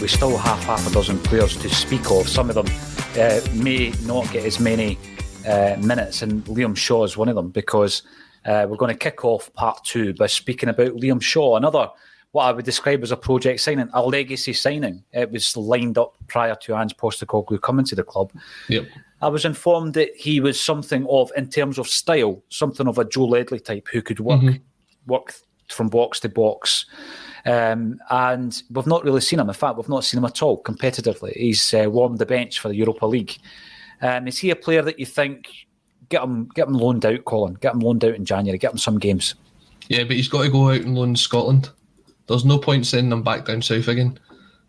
we still have half a dozen players to speak of. Some of them may not get as many minutes, and Liam Shaw is one of them, because we're going to kick off part 2 by speaking about Liam Shaw, another what I would describe as a project signing, a legacy signing. It was lined up prior to Ange Postecoglou coming to the club. Yep. I was informed that he was something of, in terms of style, something of a Joe Ledley type who could work from box to box. And we've not really seen him. In fact, we've not seen him at all competitively. He's warmed the bench for the Europa League. Is he a player that you think, get him loaned out, Colin? Get him loaned out in January, get him some games. Yeah, but he's got to go out and loan Scotland. There's no point sending him back down south again,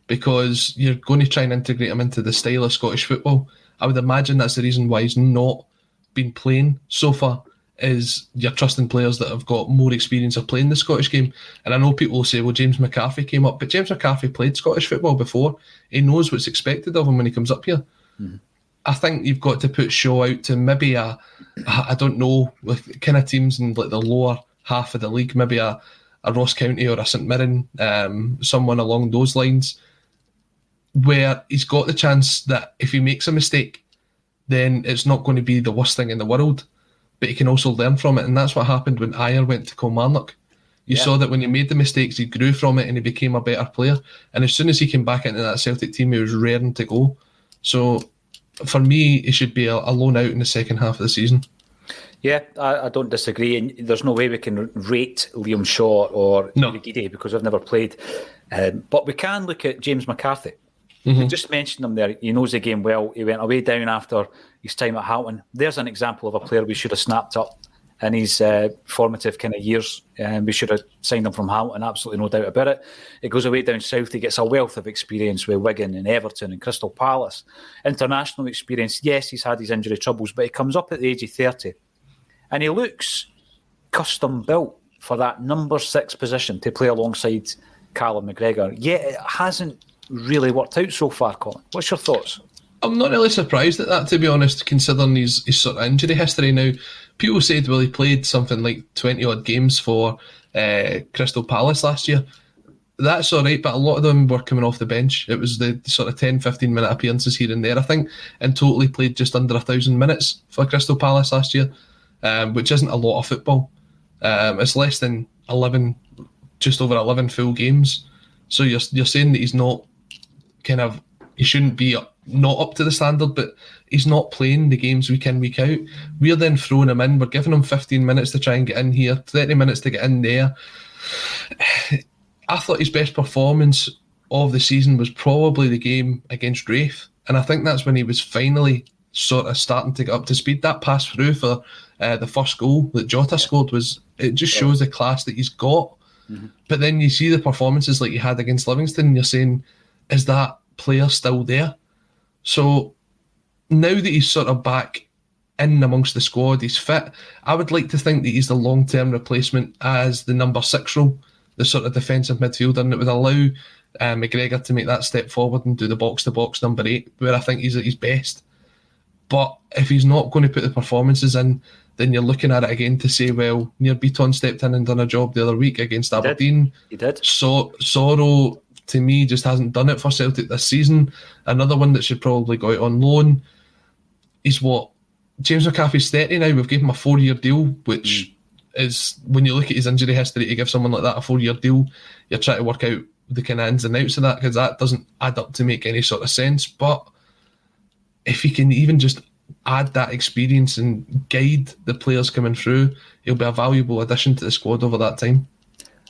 because you're going to try and integrate him into the style of Scottish football. I would imagine that's the reason why he's not been playing so far, is you're trusting players that have got more experience of playing the Scottish game. And I know people will say, well, James McCarthy came up, but James McCarthy played Scottish football before. He knows what's expected of him when he comes up here. Mm-hmm. I think you've got to put Shaw out to maybe I don't know, with kind of teams in like the lower half of the league, maybe a Ross County or a St Mirren, someone along those lines, where he's got the chance that if he makes a mistake, then it's not going to be the worst thing in the world, but he can also learn from it. And that's what happened when Ayer went to Kilmarnock. You saw that when he made the mistakes, he grew from it and he became a better player. And as soon as he came back into that Celtic team, he was raring to go. So for me, he should be a loan out in the second half of the season. Yeah, I don't disagree. And there's no way we can rate Liam Shaw or Urhoghide because I've never played. But we can look at James McCarthy. Mm-hmm. You just mentioned him there. He knows the game well. He went away down after his time at Hamilton. There's an example of a player we should have snapped up in his formative kind of years. We should have signed him from Hamilton, absolutely no doubt about it. He goes away down south. He gets a wealth of experience with Wigan and Everton and Crystal Palace. International experience. Yes, he's had his injury troubles, but he comes up at the age of 30. And he looks custom built for that number 6 position to play alongside Callum McGregor. Yet it hasn't really worked out so far, Colin. What's your thoughts? I'm not really surprised at that, to be honest, considering his sort of injury history. Now, people said, well, he played something like 20-odd games for Crystal Palace last year. That's all right, but a lot of them were coming off the bench. It was the sort of 10, 15-minute appearances here and there, I think, and totally played just under 1,000 minutes for Crystal Palace last year. Which isn't a lot of football. It's less than 11, just over 11 full games. So you're saying that he's not he shouldn't be not up to the standard, but he's not playing the games week in, week out. We're then throwing him in. We're giving him 15 minutes to try and get in here, 30 minutes to get in there. I thought his best performance of the season was probably the game against Raith. And I think that's when he was finally sort of starting to get up to speed. That pass through for the first goal that Jota scored it just shows the class that he's got. Mm-hmm. But then you see the performances like he had against Livingston, and you're saying, is that player still there? So now that he's sort of back in amongst the squad, he's fit, I would like to think that he's the long-term replacement as the number 6 role, the sort of defensive midfielder, and it would allow McGregor to make that step forward and do the box-to-box number 8, where I think he's at his best. But if he's not going to put the performances in, then you're looking at it again to say, well, Nir Bitton stepped in and done a job the other week against Aberdeen. He did. So Sorrow, to me, just hasn't done it for Celtic this season. Another one that should probably go out on loan is James McCarthy's 30 now. We've given him a 4-year deal, which is, when you look at his injury history, to give someone like that a 4-year deal, you're trying to work out the kind of ins and outs of that, because that doesn't add up to make any sort of sense. But if he can even just add that experience and guide the players coming through, he'll be a valuable addition to the squad over that time.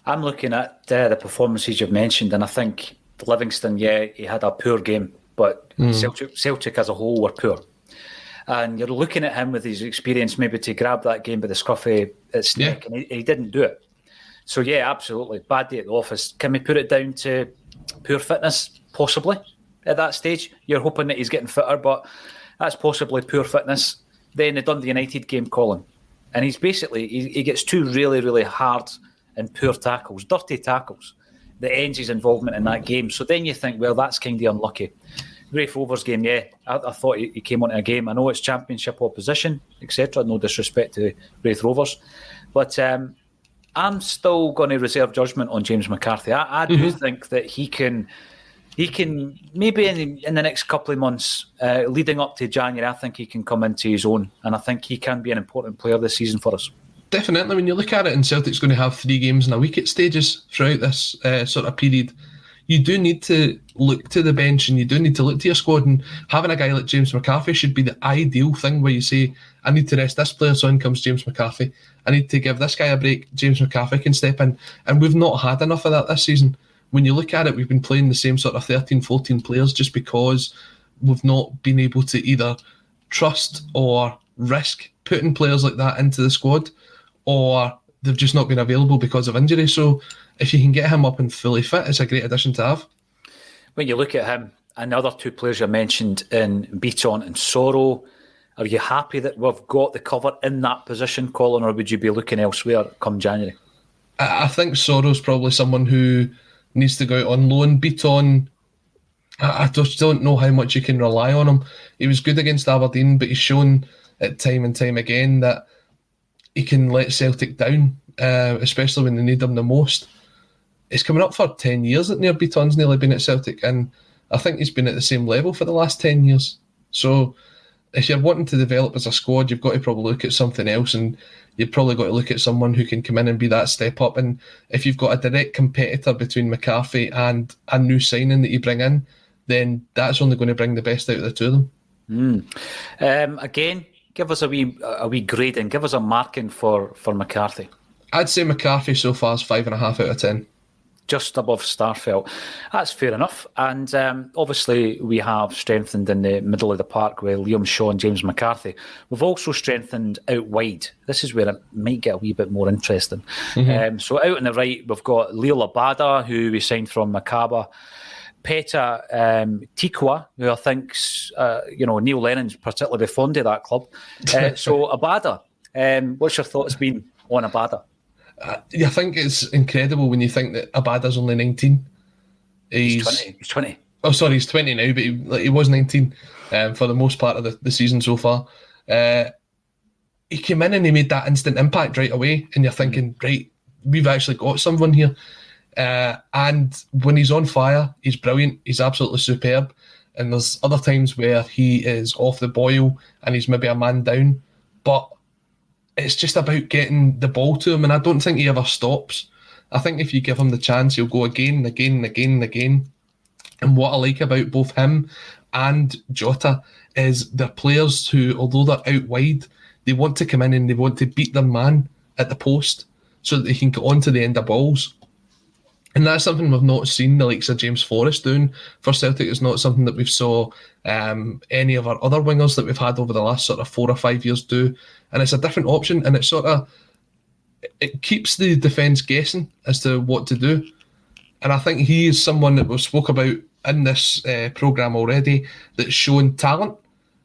I'm looking at the performances you've mentioned, and I think Livingston, he had a poor game, but Celtic as a whole were poor. And you're looking at him with his experience maybe to grab that game by the scruff of its neck, and he didn't do it. So, absolutely. Bad day at the office. Can we put it down to poor fitness? Possibly. At that stage, you're hoping that he's getting fitter, but that's possibly poor fitness. Then the Dundee United game, Colin, and he's basically, he gets 2 really, really hard and poor tackles, dirty tackles, that ends his involvement in that game. So then you think, well, that's kind of unlucky. Raith Rovers game, I thought he came onto a game. I know it's championship opposition, etc. No disrespect to Raith Rovers, but I'm still going to reserve judgment on James McCarthy. I do think that he can he can, maybe in the next couple of months, leading up to January, I think he can come into his own, and I think he can be an important player this season for us. Definitely. When you look at it, and Celtic's going to have 3 games in a week at stages throughout this sort of period, you do need to look to the bench and you do need to look to your squad, and having a guy like James McCarthy should be the ideal thing where you say, I need to rest this player, so in comes James McCarthy. I need to give this guy a break, James McCarthy can step in. And we've not had enough of that this season. When you look at it, we've been playing the same sort of 13, 14 players just because we've not been able to either trust or risk putting players like that into the squad, or they've just not been available because of injury. So if you can get him up and fully fit, it's a great addition to have. When you look at him and the other 2 players you mentioned in Beaton and Soro, are you happy that we've got the cover in that position, Colin, or would you be looking elsewhere come January? I think Soro's probably someone who needs to go out on loan. Beaton, I just don't know how much you can rely on him. He was good against Aberdeen, but he's shown at time and time again that he can let Celtic down, especially when they need him the most. It's coming up for 10 years that Neil Beaton's nearly been at Celtic, and I think he's been at the same level for the last 10 years. So if you're wanting to develop as a squad, you've got to probably look at something else, and you've probably got to look at someone who can come in and be that step up. And if you've got a direct competitor between McCarthy and a new signing that you bring in, then that's only going to bring the best out of the 2 of them. Again, give us a wee grading, give us a marking for McCarthy. I'd say McCarthy so far is 5.5 out of 10. Just above Starfelt. That's fair enough. And obviously we have strengthened in the middle of the park with Liam Shaw and James McCarthy. We've also strengthened out wide. This is where it might get a wee bit more interesting. Mm-hmm. So out on the right, we've got Leo Labada, who we signed from Macaba. Peta Tikwa, who I think's, Neil Lennon's particularly fond of that club. So Abada, what's your thoughts been on Abada? I think it's incredible when you think that Abada's only 19. He's 20. Oh, sorry, he's 20 now, but he was 19 for the most part of the season so far. He came in and he made that instant impact right away, and you're thinking, right, we've actually got someone here. And when he's on fire, he's brilliant. He's absolutely superb. And there's other times where he is off the boil and he's maybe a man down, but it's just about getting the ball to him, and I don't think he ever stops. I think if you give him the chance, he'll go again and again and again and again. And what I like about both him and Jota is they're players who, although they're out wide, they want to come in and they want to beat their man at the post so that they can get on to the end of balls. And that's something we've not seen the likes of James Forrest doing for Celtic. It's not something that we've saw any of our other wingers that we've had over the last sort of 4 or 5 years do. And it's a different option, and it keeps the defence guessing as to what to do. And I think he is someone that we've spoke about in this programme already that's shown talent.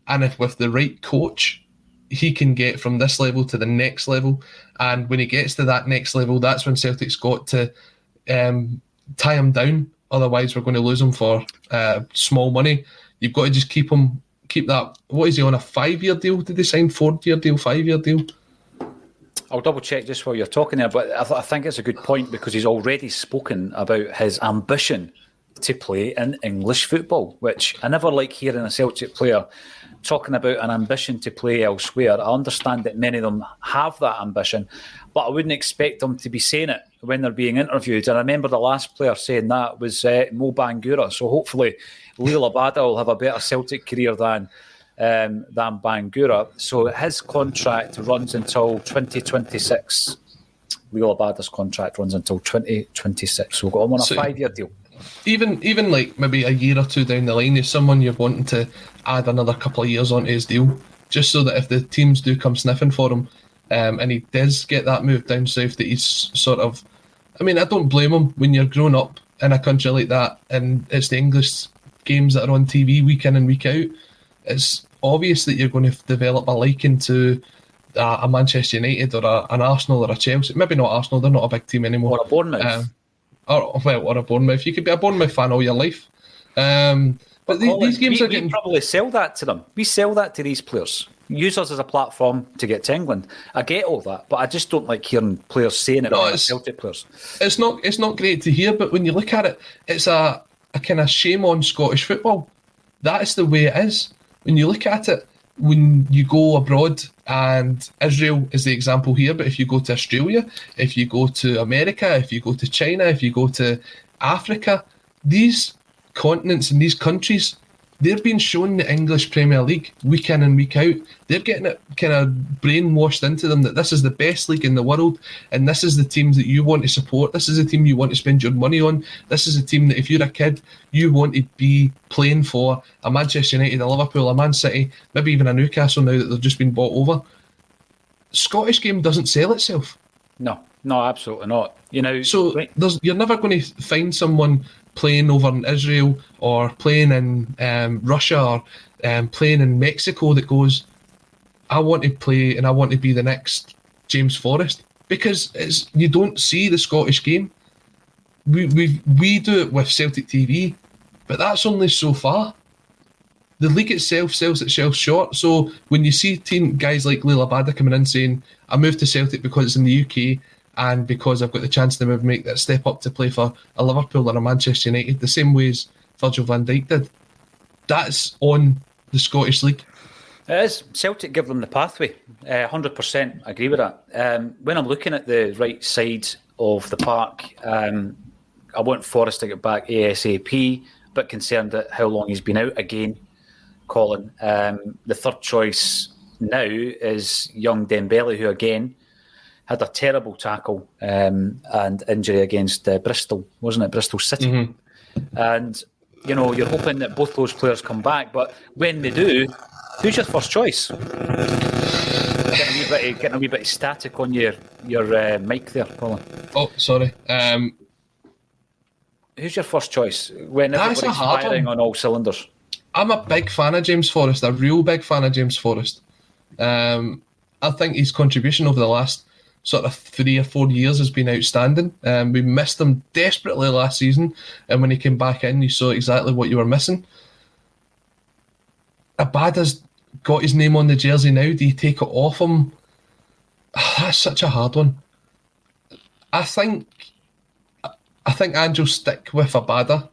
And if with the right coach, he can get from this level to the next level. And when he gets to that next level, that's when Celtic's got to tie him down. Otherwise, we're going to lose him for small money. You've got to just keep that. What is he on, a 5-year deal? Did they sign 4-year deal, 5-year deal? I'll double check just while you're talking there, but I think it's a good point because he's already spoken about his ambition to play in English football, which I never like hearing a Celtic player talking about an ambition to play elsewhere. I understand that many of them have that ambition, but I wouldn't expect them to be saying it when they're being interviewed. And I remember the last player saying that was Mo Bangura. So hopefully Leo Labada will have a better Celtic career than Bangura. So his contract runs until 2026. Leo Labada's contract runs until 2026. So we've got him on a 5-year deal. Even like maybe a year or two down the line, is someone you're wanting to add another couple of years onto his deal, just so that if the teams do come sniffing for him, and he does get that move down south, that he's sort of, I mean, I don't blame him when you're growing up in a country like that and it's the English games that are on TV week in and week out. It's obvious that you're going to develop a liking to a Manchester United or an Arsenal or a Chelsea. Maybe not Arsenal, they're not a big team anymore. Or a Bournemouth. Or a Bournemouth. You could be a Bournemouth fan all your life. But these games are getting... We probably sell that to them. We sell that to these players. Use us as a platform to get to England. I get all that, but I just don't like hearing players saying it. Celtic players. It's not great to hear, but when you look at it, it's a a kind of shame on Scottish football. That is the way it is. When you look at it, when you go abroad, and Israel is the example here, but if you go to Australia, if you go to America, if you go to China, if you go to Africa, these continents and these countries, they're being shown the English Premier League week in and week out. They're getting it kind of brainwashed into them that this is the best league in the world, and this is the teams that you want to support. This is the team you want to spend your money on. This is a team that if you're a kid, you want to be playing for a Manchester United, a Liverpool, a Man City, maybe even a Newcastle now that they've just been bought over. Scottish game doesn't sell itself. No, absolutely not. So you're never going to find someone playing over in Israel or playing in Russia or playing in Mexico that goes, I want to play and I want to be the next James Forrest, because you don't see the Scottish game. We do it with Celtic TV, but that's only so far. The league itself sells itself short. So when you see guys like Leila Bada coming in saying, I moved to Celtic because it's in the UK and because I've got the chance to make that step up to play for a Liverpool or a Manchester United, the same way as Virgil van Dijk did, that's on the Scottish League. It is. Celtic give them the pathway. 100% agree with that. When I'm looking at the right side of the park, I want Forrest to get back ASAP, but concerned at how long he's been out again, Colin. The third choice now is young Dembele, who again had a terrible tackle and injury against Bristol, wasn't it? Bristol City. Mm-hmm. And, you're hoping that both those players come back, but when they do, who's your first choice? Getting a wee bit of static on your mic there, Colin. Oh, sorry. Who's your first choice when everybody's firing on all cylinders? I'm a big fan of James Forrest, a real big fan of James Forrest. I think his contribution over the last sort of 3 or 4 years has been outstanding. We missed him desperately last season, and when he came back in, you saw exactly what you were missing. Abada's got his name on the jersey now. Do you take it off him? That's such a hard one. I think Ange will stick with Abada.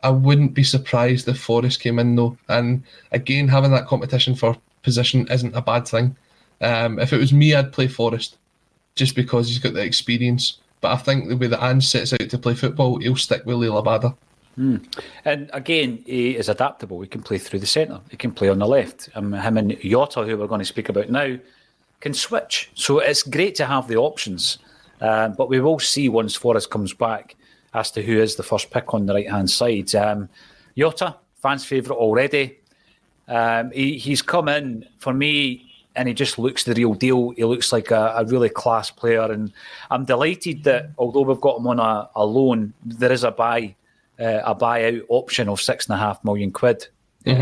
I wouldn't be surprised if Forrest came in though. And again, having that competition for position isn't a bad thing. If it was me, I'd play Forrest just because he's got the experience. But I think the way that Ange sets out to play football, he'll stick with Leila Bada. And again, he is adaptable. He can play through the centre. He can play on the left. Him and Jota, who we're going to speak about now, can switch. So it's great to have the options. But we will see once Forrest comes back as to who is the first pick on the right-hand side. Jota, fans' favourite already. He's come in, for me, and he just looks the real deal. He looks like a really class player. And I'm delighted that although we've got him on a loan, there is a buyout option of £6.5 million,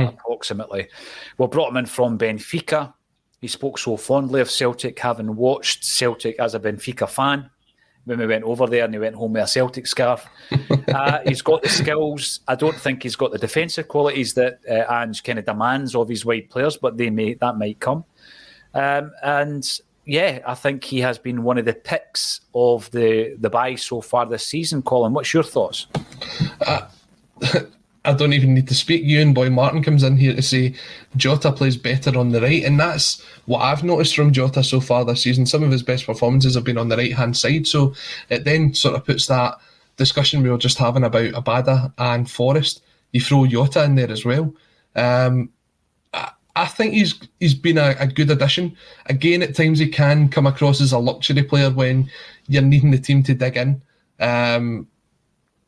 approximately. We brought him in from Benfica. He spoke so fondly of Celtic, having watched Celtic as a Benfica fan when we went over there, and he went home with a Celtic scarf. He's got the skills. I don't think he's got the defensive qualities that Ange kind of demands of his wide players, but that might come. And yeah, I think he has been one of the picks of the buy so far this season. Colin, what's your thoughts? I don't even need to speak. Ewan Boy Martin comes in here to say Jota plays better on the right, and that's what I've noticed from Jota so far this season. Some of his best performances have been on the right-hand side, so it then sort of puts that discussion we were just having about Abada and Forrest. You throw Jota in there as well. I think he's been a good addition. Again, at times he can come across as a luxury player when you're needing the team to dig in.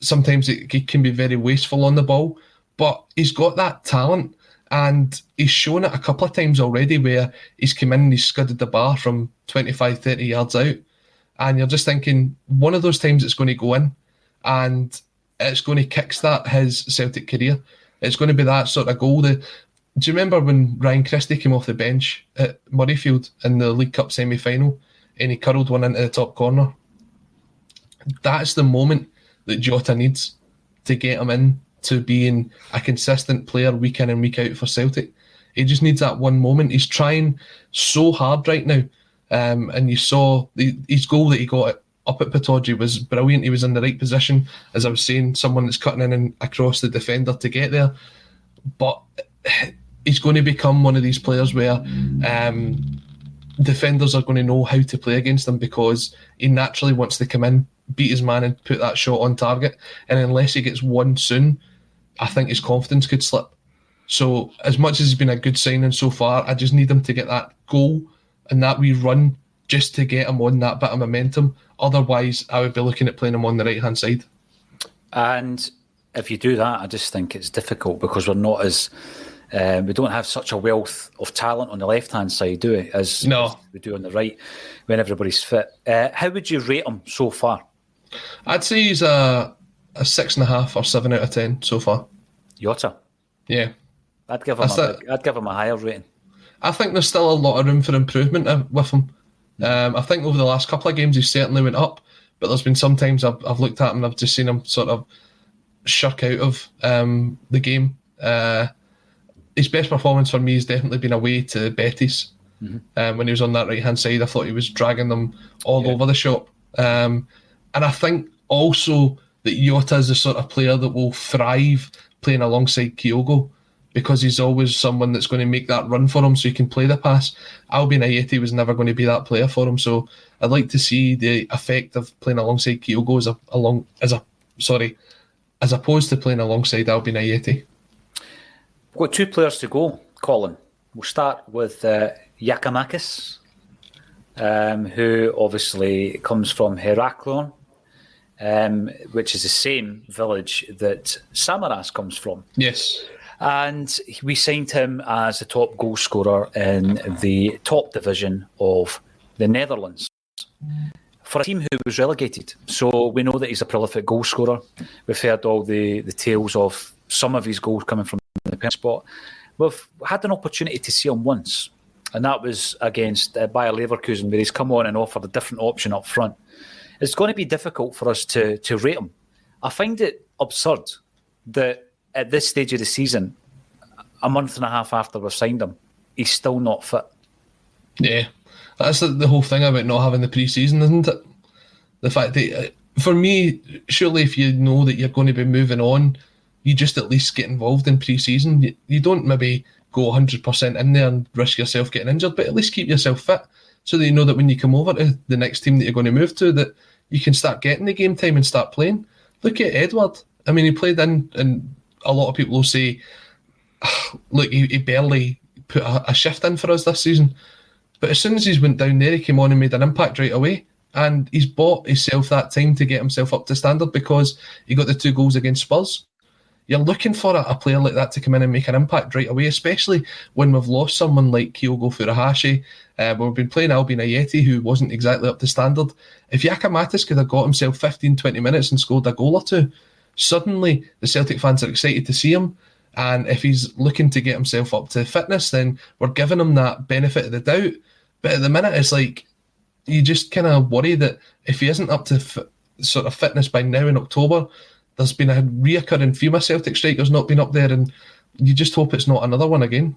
Sometimes it can be very wasteful on the ball, but he's got that talent, and he's shown it a couple of times already where he's come in and he's scudded the bar from 25, 30 yards out, and you're just thinking one of those times it's going to go in and it's going to kickstart his Celtic career. It's going to be that sort of goal. Do you remember when Ryan Christie came off the bench at Murrayfield in the League Cup semi-final and he curled one into the top corner? That's the moment that Jota needs to get him in to being a consistent player week in and week out for Celtic. He just needs that one moment. He's trying so hard right now. And you saw his goal that he got up at Pittodrie was brilliant. He was in the right position, as I was saying, someone that's cutting in and across the defender to get there. But he's going to become one of these players where defenders are going to know how to play against him, because he naturally wants to come in, beat his man and put that shot on target. And unless he gets one soon, I think his confidence could slip. So as much as he's been a good signing so far, I just need him to get that goal and that wee run just to get him on that bit of momentum. Otherwise, I would be looking at playing him on the right-hand side. And if you do that, I just think it's difficult because we're not as... we don't have such a wealth of talent on the left-hand side, do we? As we do on the right when everybody's fit. How would you rate him so far? I'd say he's a 6.5 or 7 out of 10 so far. Jota? Yeah. I'd give him a higher rating. I think there's still a lot of room for improvement with him. I think over the last couple of games he certainly went up, but there's been some times I've looked at him and I've just seen him sort of shirk out of the game. His best performance for me has definitely been away to Betis. When he was on that right-hand side, I thought he was dragging them all over the shop. And I think also that Jota is the sort of player that will thrive playing alongside Kyogo, because he's always someone that's going to make that run for him so he can play the pass. Albion Ayeti was never going to be that player for him, so I'd like to see the effect of playing alongside Kyogo as opposed to playing alongside Albion Ayeti. We've got 2 players to go, Colin. We'll start with Giakoumakis, who obviously comes from Heraklion, which is the same village that Samaras comes from. Yes. And we signed him as the top goal scorer in the top division of the Netherlands for a team who was relegated. So we know that he's a prolific goal scorer. We've heard all the tales of some of his goals coming from the penalty spot. We've had an opportunity to see him once, and that was against Bayer Leverkusen, where he's come on and offered a different option up front. It's going to be difficult for us to rate him. I find it absurd that at this stage of the season, a month and a half after we've signed him, he's still not fit. Yeah, that's the whole thing about not having the pre-season, isn't it? The fact that, for me, surely if you know that you're going to be moving on, you just at least get involved in pre-season. You don't maybe go 100% in there and risk yourself getting injured, but at least keep yourself fit so that you know that when you come over to the next team that you're going to move to, that you can start getting the game time and start playing. Look at Edward. I mean, he played in, and a lot of people will say, look, he barely put a shift in for us this season. But as soon as he's went down there, he came on and made an impact right away. And he's bought himself that time to get himself up to standard because he got the 2 goals against Spurs. You're looking for a player like that to come in and make an impact right away, especially when we've lost someone like Kyogo Furahashi. We've been playing Albion Ayeti, who wasn't exactly up to standard. If Giakoumakis could have got himself 15-20 minutes and scored a goal or 2, suddenly the Celtic fans are excited to see him. And if he's looking to get himself up to fitness, then we're giving him that benefit of the doubt. But at the minute, it's like you just kind of worry that if he isn't up to sort of fitness by now in October, there's been a reoccurring theme of Celtic strikers not being up there, and you just hope it's not another one again.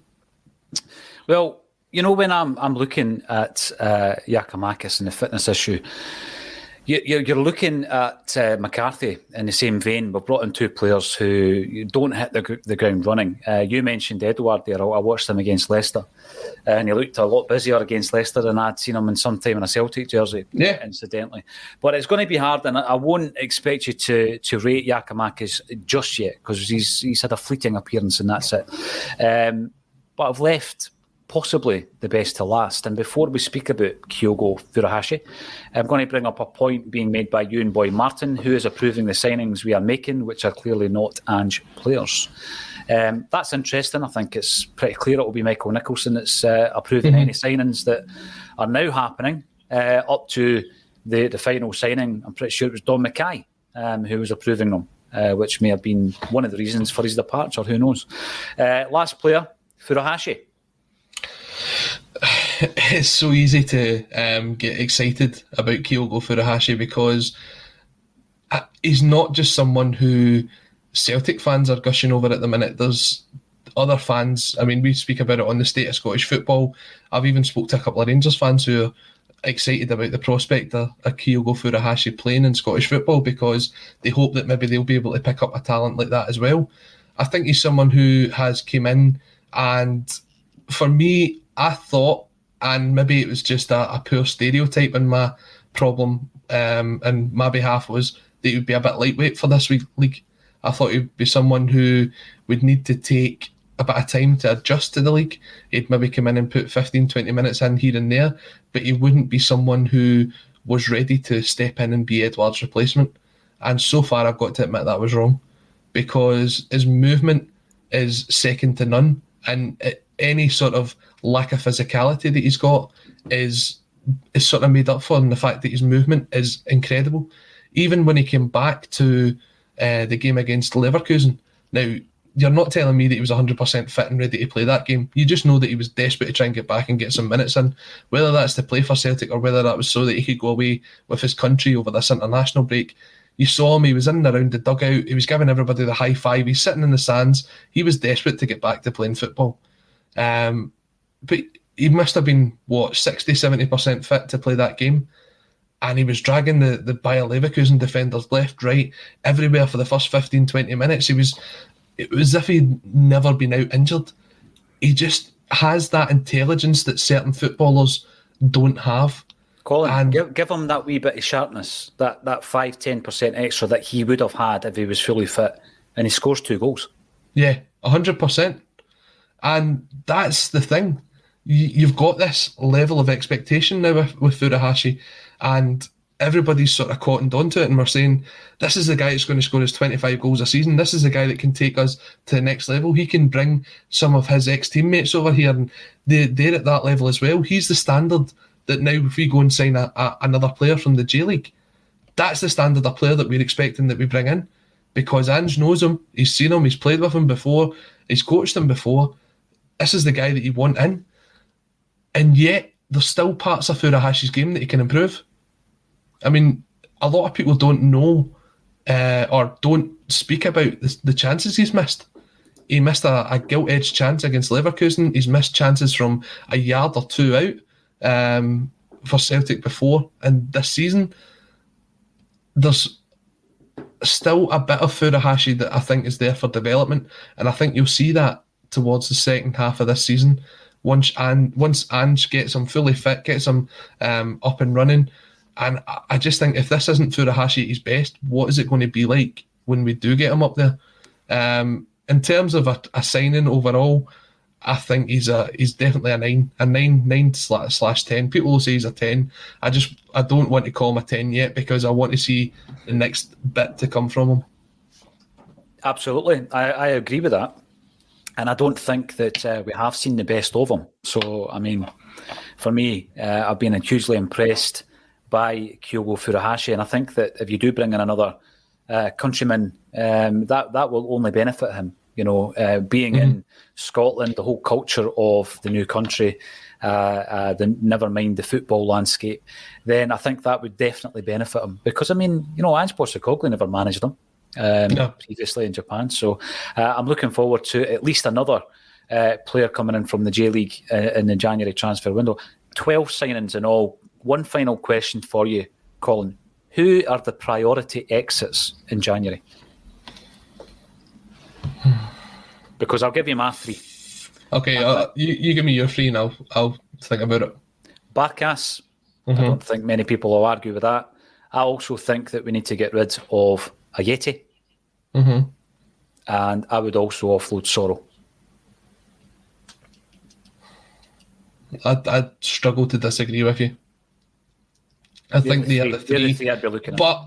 Well, you know, when I'm looking at Giakoumakis and the fitness issue, you're looking at McCarthy in the same vein. We've brought in 2 players who don't hit the ground running. You mentioned Edouard there. I watched him against Leicester, and he looked a lot busier against Leicester than I'd seen him in some time in a Celtic jersey, incidentally. But it's going to be hard, and I won't expect you to rate Giakoumakis just yet, because he's had a fleeting appearance and that's it. But I've left possibly the best to last. And before we speak about Kyogo Furahashi, I'm going to bring up a point being made by you and Boy Martin, who is approving the signings we are making, which are clearly not Ange players. That's interesting. I think it's pretty clear it will be Michael Nicholson that's approving any signings that are now happening up to the final signing. I'm pretty sure it was Don Mackay who was approving them, which may have been one of the reasons for his departure. Who knows? Last player, Furahashi. It's so easy to get excited about Kyogo Furahashi because he's not just someone who Celtic fans are gushing over at the minute. There's other fans. I mean, we speak about it on the state of Scottish football. I've even spoke to a couple of Rangers fans who excited about the prospect of Kyogo Furahashi playing in Scottish football, because they hope that maybe they'll be able to pick up a talent like that as well. I think he's someone who has came in, and for me, I thought, and maybe it was just a poor stereotype in my problem, and my behalf, was that he would be a bit lightweight for this league. I thought he'd be someone who would need to take a bit of time to adjust to the league. He'd maybe come in and put 15, 20 minutes in here and there, but he wouldn't be someone who was ready to step in and be Edouard's replacement. And so far, I've got to admit that was wrong, because his movement is second to none, and any sort of lack of physicality that he's got is sort of made up for in the fact that his movement is incredible. Even when he came back to the game against Leverkusen, now, you're not telling me that he was 100% fit and ready to play that game. You just know that he was desperate to try and get back and get some minutes in, whether that's to play for Celtic or whether that was so that he could go away with his country over this international break. You saw him, he was in and around the dugout, he was giving everybody the high five, he's sitting in the stands. He was desperate to get back to playing football. But he must have been, 60, 70% fit to play that game. And he was dragging the Bayer Leverkusen defenders left, right, everywhere for the first 15, 20 minutes. It was as if he'd never been out injured. He just has that intelligence that certain footballers don't have. Colin, and give him that wee bit of sharpness, that 5-10% extra that he would have had if he was fully fit, and he scores 2 goals. Yeah, 100%. And that's the thing. You've got this level of expectation now with Furahashi, and everybody's sort of cottoned onto it, and we're saying, this is the guy that's going to score his 25 goals a season. This is the guy that can take us to the next level. He can bring some of his ex-teammates over here, and they're at that level as well. He's the standard that now, if we go and sign another player from the J-League, that's the standard of player that we're expecting that we bring in, because Ange knows him, he's seen him, he's played with him before, he's coached him before. This is the guy that you want in. And yet, there's still parts of Furahashi's game that he can improve. I mean, a lot of people don't know or don't speak about the chances he's missed. He missed a gilt-edged chance against Leverkusen. He's missed chances from a yard or two out for Celtic before. And this season, there's still a bit of Furahashi that I think is there for development. And I think you'll see that towards the second half of this season. Once Ange gets him fully fit, gets him up and running. And I just think if this isn't Furahashi at his best, what is it going to be like when we do get him up there? In terms of a signing overall, I think he's definitely a 9/10. People will say he's a 10. I don't want to call him a 10 yet, because I want to see the next bit to come from him. Absolutely, I agree with that. And I don't think that we have seen the best of him. So, I mean, for me, I've been hugely impressed by Kyogo Furahashi, and I think that if you do bring in another countryman, that will only benefit him. Being in Scotland, the whole culture of the new country, never mind the football landscape, then I think that would definitely benefit him. Because, I mean, Ange Postecoglou never managed them previously in Japan. So I'm looking forward to at least another player coming in from the J-League in the January transfer window. 12 signings in all. One final question for you, Colin. Who are the priority exits in January? Because I'll give you my 3. Okay, you give me your 3 and I'll think about it. Barkas. I don't think many people will argue with that. I also think that we need to get rid of Ayeti. And I would also offload Sorrow. I'd struggle to disagree with you. I think they are the 3, I'd be looking at. But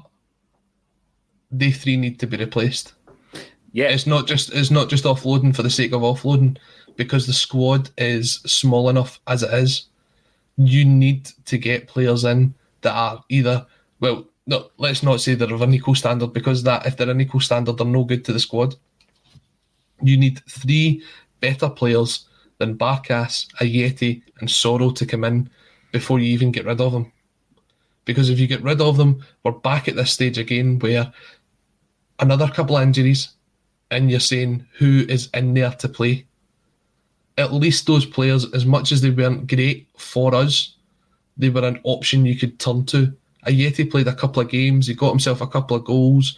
they 3 need to be replaced. Yeah, it's not just offloading for the sake of offloading, because the squad is small enough as it is. You need to get players in that are either, well, no, let's not say they're of an equal standard, because if they're an equal standard, they're no good to the squad. You need 3 better players than Barkas, Ayeti and Sorrow to come in before you even get rid of them. Because if you get rid of them, we're back at this stage again where another couple of injuries and you're saying who is in there to play. At least those players, as much as they weren't great for us, they were an option you could turn to. Ajeti played a couple of games, he got himself a couple of goals,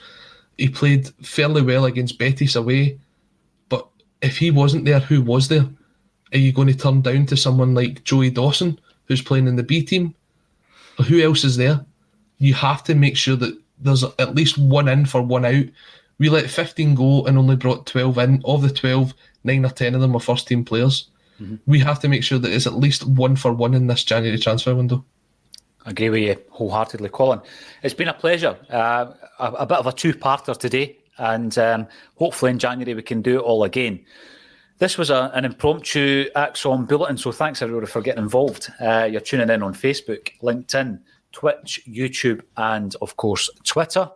he played fairly well against Betis away, but if he wasn't there, who was there? Are you going to turn down to someone like Joey Dawson, who's playing in the B team? Who else is there? You have to make sure that there's at least one in for one out. We let 15 go and only brought 12 in. Of the 12, 9 or 10 of them were first team players. Mm-hmm. We have to make sure that it's at least one for one in this January transfer window. I agree with you wholeheartedly, Colin. It's been a pleasure. A bit of a two-parter today, and hopefully in January we can do it all again. This was an impromptu ACSOM Bulletin, so thanks everybody for getting involved. You're tuning in on Facebook, LinkedIn, Twitch, YouTube, and of course Twitter.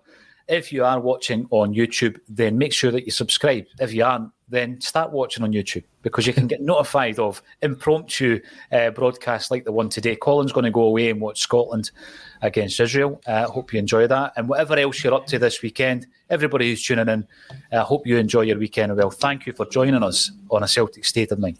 If you are watching on YouTube, then make sure that you subscribe. If you aren't, then start watching on YouTube, because you can get notified of impromptu broadcasts like the one today. Colin's going to go away and watch Scotland against Israel. Hope you enjoy that. And whatever else you're up to this weekend, everybody who's tuning in, hope you enjoy your weekend well. Thank you for joining us on A Celtic State of Mind.